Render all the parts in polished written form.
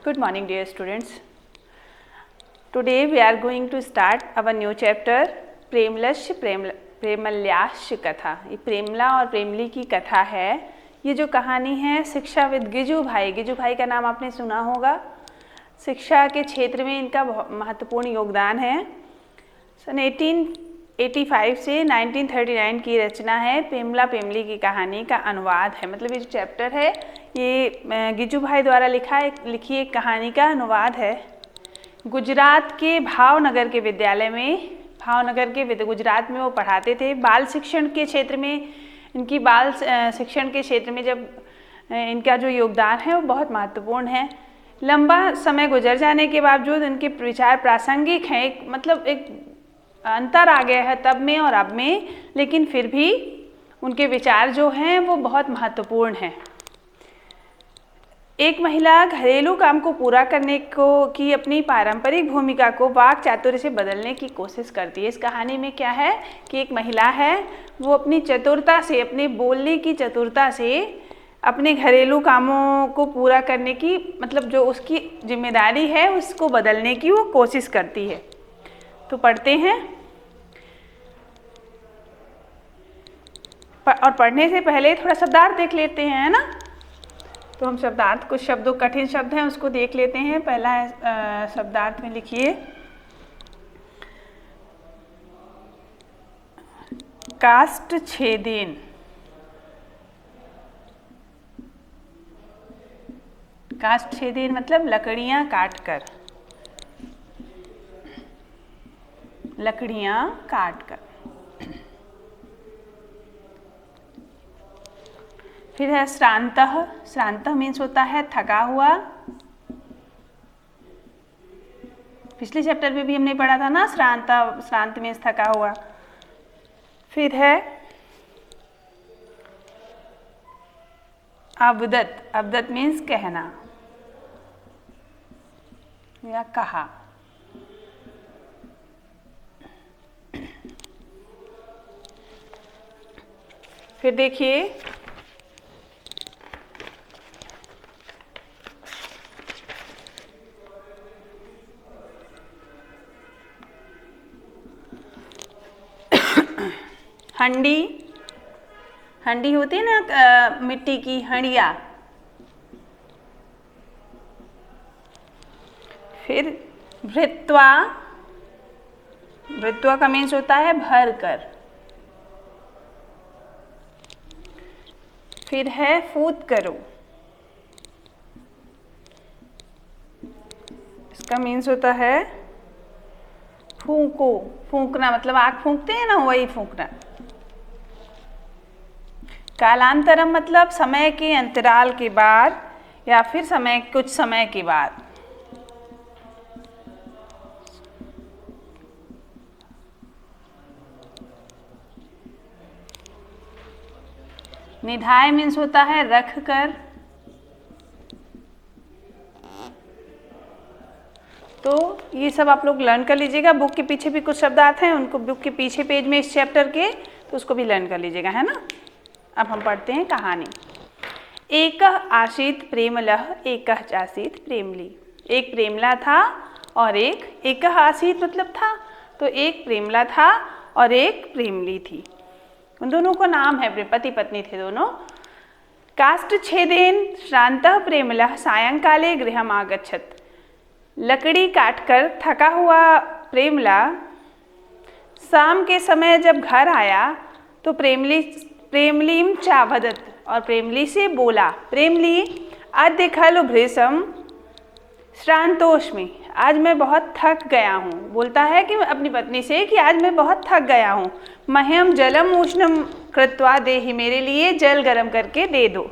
Good morning, dear students. Today we are going to start our new chapter प्रेमलस्य प्रेमल्यास्य कथा। ये प्रेमला और primarily की कथा है। ये जो कहानी है शिक्षाविद गिजू भाई का नाम आपने सुना होगा। शिक्षा के क्षेत्र में इनका महत्वपूर्ण योगदान है। सन 1885 से 1939 की रचना है। प्रेमला प्रेमली की कहानी का अनुवाद है, मतलब ये जो चैप्टर है ये गिजू भाई द्वारा लिखी एक कहानी का अनुवाद है। गुजरात के भावनगर के विद्यालय में, गुजरात में वो पढ़ाते थे। बाल शिक्षण के क्षेत्र में जब इनका जो योगदान है वो बहुत महत्वपूर्ण है। लंबा समय गुजर जाने के बावजूद इनके विचार प्रासंगिक हैं, मतलब एक अंतर आ गया है तब में और अब में, लेकिन फिर भी उनके विचार जो हैं वो बहुत महत्वपूर्ण हैं। एक महिला घरेलू काम को पूरा करने की अपनी पारंपरिक भूमिका को वाक चातुर्य से बदलने की कोशिश करती है। इस कहानी में क्या है कि एक महिला है, वो अपनी चतुरता से, अपने बोलने की चतुरता से अपने घरेलू कामों को पूरा करने की, मतलब जो उसकी जिम्मेदारी है उसको बदलने की वो कोशिश करती है। तो पढ़ते हैं। और पढ़ने से पहले थोड़ा शब्दार्थ देख लेते हैं, है ना। तो हम शब्दार्थ, कुछ शब्दों कठिन शब्द हैं उसको देख लेते हैं। पहला शब्दार्थ में लिखिए काष्ठछेदेन। काष्ठछेदेन मतलब लकड़ियां काटकर, लकड़ियां काटकर। फिर है श्रांतः। श्रांतः मीन्स होता है थका हुआ। पिछले चैप्टर में भी हमने पढ़ा था ना, श्रांत मीन्स थका हुआ। फिर है अवदत। अवदत मीन्स कहना या कहा। फिर देखिए हंडी। हंडी होती है ना मिट्टी की हंडिया। फिर भृत्वा। भृत्वा का मीन्स होता है भर कर। फिर है फूट करो। इसका मीन्स होता है फूंको। फूंकना मतलब आग फूंकते हैं ना, वही फूंकना। कालांतरम मतलब समय के अंतराल के बाद या फिर कुछ समय के बाद। निधाय मीन्स होता है रख कर। तो ये सब आप लोग लर्न कर लीजिएगा। बुक के पीछे भी कुछ शब्दार्थ हैं, उनको बुक के पीछे पेज में इस चैप्टर के, तो उसको भी लर्न कर लीजिएगा, है ना। अब हम पढ़ते हैं कहानी। एकः आसीत् प्रेमलः एकः चासीत् प्रेमली। एक प्रेमला था और एकः आसीत् मतलब था, तो एक प्रेमला था और एक प्रेमली थी। उन दोनों को नाम है, पति पत्नी थे दोनों। काष्ठछेदेन श्रान्तः प्रेमलः सायंकाले गृहम् आगच्छत्। लकड़ी काटकर थका हुआ प्रेमला शाम के समय जब घर आया तो प्रेमलीं चावदत, और प्रेमली से बोला। प्रेमली अद्य खलु भृशं श्रान्तोऽस्मि। आज मैं बहुत थक गया हूँ। बोलता है कि अपनी पत्नी से कि आज मैं बहुत थक गया हूँ। मह्यं जलम उष्णं कृत्वा देहि, मेरे लिए जल गर्म करके दे दो।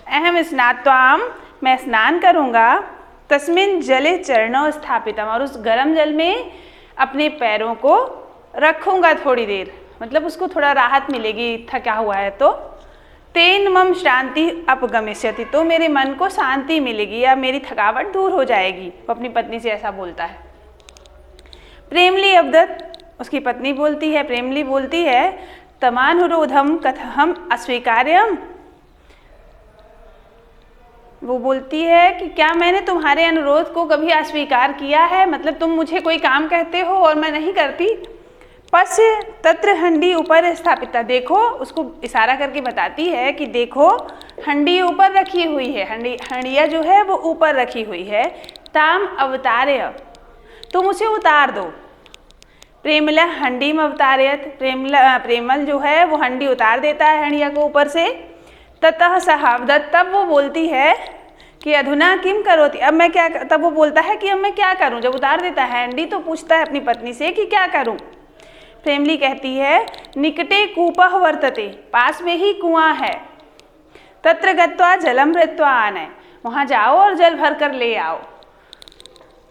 अहम स्नात्वाम, मैं स्नान करूँगा। तस्मिन् जले चरणौ स्थापितम, और उस गर्म जल में अपने पैरों को रखूँगा थोड़ी देर, मतलब उसको थोड़ा राहत मिलेगी, थका हुआ है तो। तेन मम शांति अपगमिष्यति, तो मेरे मन को शांति मिलेगी या मेरी थकावट दूर हो जाएगी। वो अपनी पत्नी से ऐसा बोलता है। प्रेमली अवदत, उसकी पत्नी बोलती है, प्रेमली बोलती है, तमानुरोधम कथम अस्वीकार्यम। वो बोलती है कि क्या मैंने तुम्हारे अनुरोध को कभी अस्वीकार किया है, मतलब तुम मुझे कोई काम कहते हो और मैं नहीं करती। पश्य तत्र हंडी ऊपर स्थापिता, देखो, उसको इशारा करके बताती है कि देखो हंडी ऊपर रखी हुई है, हंडिया जो है वो ऊपर रखी हुई है। ताम अवतार्य, तुम उसे उतार दो। प्रेमला हंडी में अवतार्यत, प्रेमल जो है वो हंडी उतार देता है हंडिया को ऊपर से। ततः सहावदत, तब वो बोलती है कि अधुना किम करोति, अब मैं क्या, तब वो बोलता है कि अब मैं क्या करूं। जब उतार देता है हंडी तो पूछता है अपनी पत्नी से कि क्या करूं। प्रेमली कहती है निकटे कूपः वर्तते, पास में ही कुआं है। तत्र गत्वा जलम भृत्वा आनय, वहाँ जाओ और जल भर कर ले आओ।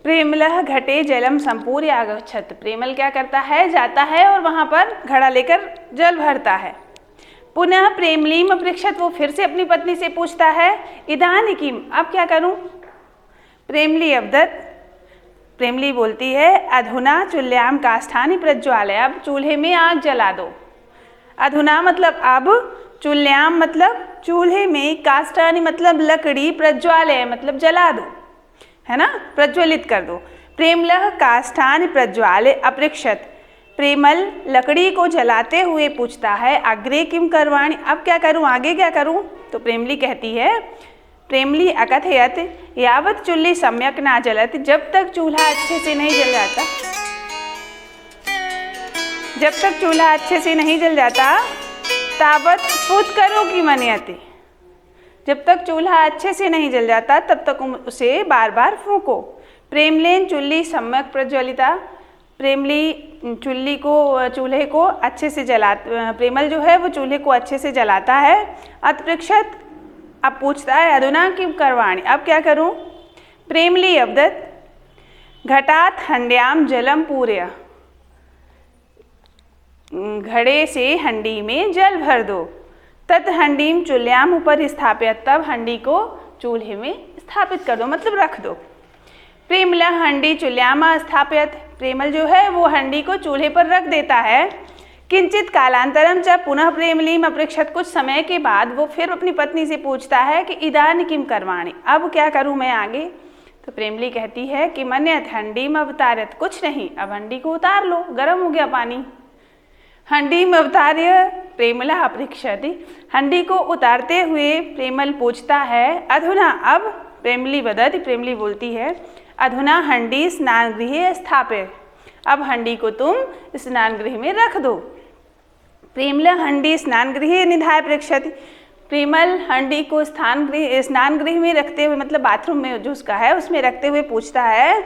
प्रेमलः घटे जलम संपूर्य आगच्छत, प्रेमल क्या करता है, जाता है और वहाँ पर घड़ा लेकर जल भरता है। पुनः प्रेमलीम अपृक्षत, वो फिर से अपनी पत्नी से पूछता है इदानी किम, अब क्या करूं। प्रेमली अवदत, प्रेमली बोलती है अधुना चुल्याम काष्ठानि प्रज्वालय, अब चूल्हे में आग जला दो। अधुना मतलब अब, चुल्याम मतलब चूल्हे में, काष्ठानि मतलब लकड़ी, प्रज्वालय मतलब जला दो, है ना, प्रज्वलित कर दो। प्रेमलः काष्ठानि प्रज्वालय अपृक्षत, प्रेमल लकड़ी को जलाते हुए पूछता है अग्रे किम करवाणी, अब क्या करूं, आगे क्या करूं। तो प्रेमली कहती है, प्रेमली अकथयत यावत चुल्ली सम्यक ना जलत, जब तक चूल्हा अच्छे से नहीं जल जाता, जब तक चूल्हा अच्छे से नहीं जल जाता तावत फूत करो की मनयते, जब तक चूल्हा अच्छे से नहीं जल जाता तब तक उसे बार बार फूको। प्रेमलेन चुल्ली सम्यक प्रज्वलिता, प्रेमली चूल्हे को अच्छे से प्रेमल जो है वो चूल्हे को अच्छे से जलाता है। अतपृक्षत, अब पूछता है अधुना किम करवाणी, अब क्या करूं। प्रेमली अवदत घटात हंड्याम जलम पूर्य, घड़े से हंडी में जल भर दो। तत् हंडीम चूल्याम ऊपर स्थापित, तब हंडी को चूल्हे में स्थापित कर दो, मतलब रख दो। प्रेमला हंडी चूल्याम स्थापित, प्रेमल जो है वो हंडी को चूल्हे पर रख देता है। किंचित कालांतरम, जब पुनः प्रेमलीम अपृक्षत, कुछ समय के बाद वो फिर अपनी पत्नी से पूछता है कि इदानी किम करवाणी, अब क्या करूं मैं आगे। तो प्रेमली कहती है कि मन्यत हंडीम अवतारत, कुछ नहीं, अब हंडी को उतार लो, गर्म हो गया पानी। हंडीम अवतार्य प्रेमला अपृक्षति, हंडी को उतारते हुए प्रेमल पूछता है अधुना, अब प्रेमली वदति, प्रेमली बोलती है अधुना हंडी स्नान गृहे स्थापित, अब हंडी को तुम स्नान गृह में रख दो। प्रेमला हंडी स्नान गृहे निधाय पृक्षति, प्रेमल हंडी को स्नान गृह में रखते हुए, मतलब बाथरूम में जो उसका है उसमें रखते हुए पूछता है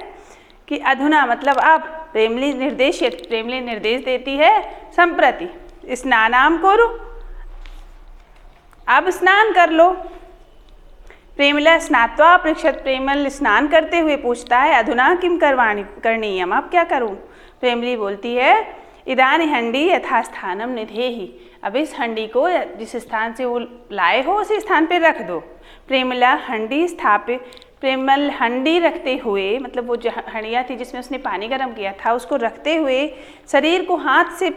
कि अधुना मतलब अब। प्रेमली निर्देश देती है संप्रति स्नानाम करो, अब स्नान कर लो। प्रेमला स्नात्वा पृक्षत, प्रेमल स्नान करते हुए पूछता है अधुना किम करणीयम, अब क्या करूं। प्रेमली बोलती है इदानी हंडी यथास्थानम निधेहि, अब इस हंडी को जिस स्थान से वो लाए हो उसी स्थान पे रख दो। प्रेमला हंडी स्थापित, प्रेमल हंडी रखते हुए, मतलब वो जो हंडिया थी जिसमें उसने पानी गर्म किया था उसको रखते हुए शरीर को हाथ से,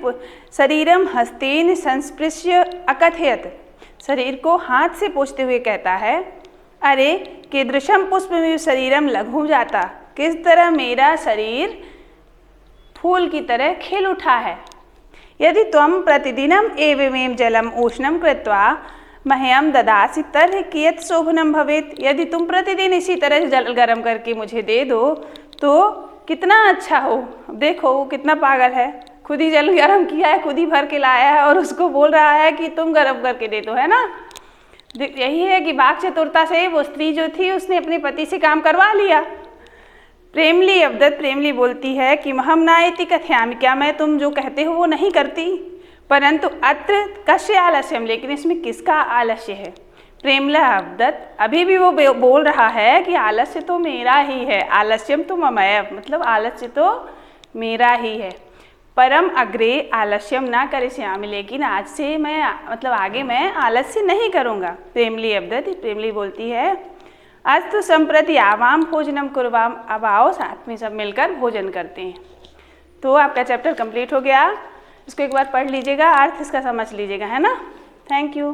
शरीरम हस्तेन संस्पृश्य अकथयत, शरीर को हाथ से पोंछते हुए कहता है अरे कीदृशम पुष्प में शरीरम लघु जाता, किस तरह मेरा शरीर फूल की तरह खिल उठा है। यदि त्वं प्रतिदिनम एवमेव जलम उष्णम कृत्वा मह्यम ददासि तर्हि कियत् शोभनम भवेत्, यदि तुम प्रतिदिन इसी तरह जल गर्म करके मुझे दे दो तो कितना अच्छा हो। देखो वो कितना पागल है, खुद ही जल गर्म किया है, खुद ही भर के लाया है और उसको बोल रहा है कि तुम गर्म करके दे दो, है ना। यही है कि वाक् चतुरता से वो स्त्री जो थी उसने अपने पति से काम करवा लिया। प्रेमली अवदत, प्रेमली बोलती है कि महम नायति कथयामि, क्या मैं तुम जो कहते हो वो नहीं करती, परंतु अत्र कस्य आलस्यम, लेकिन इसमें किसका आलस्य है। प्रेमला अवदत, अभी भी वो बोल रहा है कि आलस्य तो मेरा ही है, आलस्यम तो ममय, मतलब आलस्य तो मेरा ही है। परम अग्रे आलस्यम ना करिष्यामि, लेकिन आज से मैं, मतलब आगे मैं आलस्य नहीं करूँगा। प्रेमली अवदत, प्रेमली बोलती है अस्तु संप्रति आवाम भोजनम कुर्वाम, अब आओ साथ में सब मिलकर भोजन करते हैं। तो आपका चैप्टर कंप्लीट हो गया, इसको एक बार पढ़ लीजिएगा, अर्थ इसका समझ लीजिएगा, है ना। Thank you.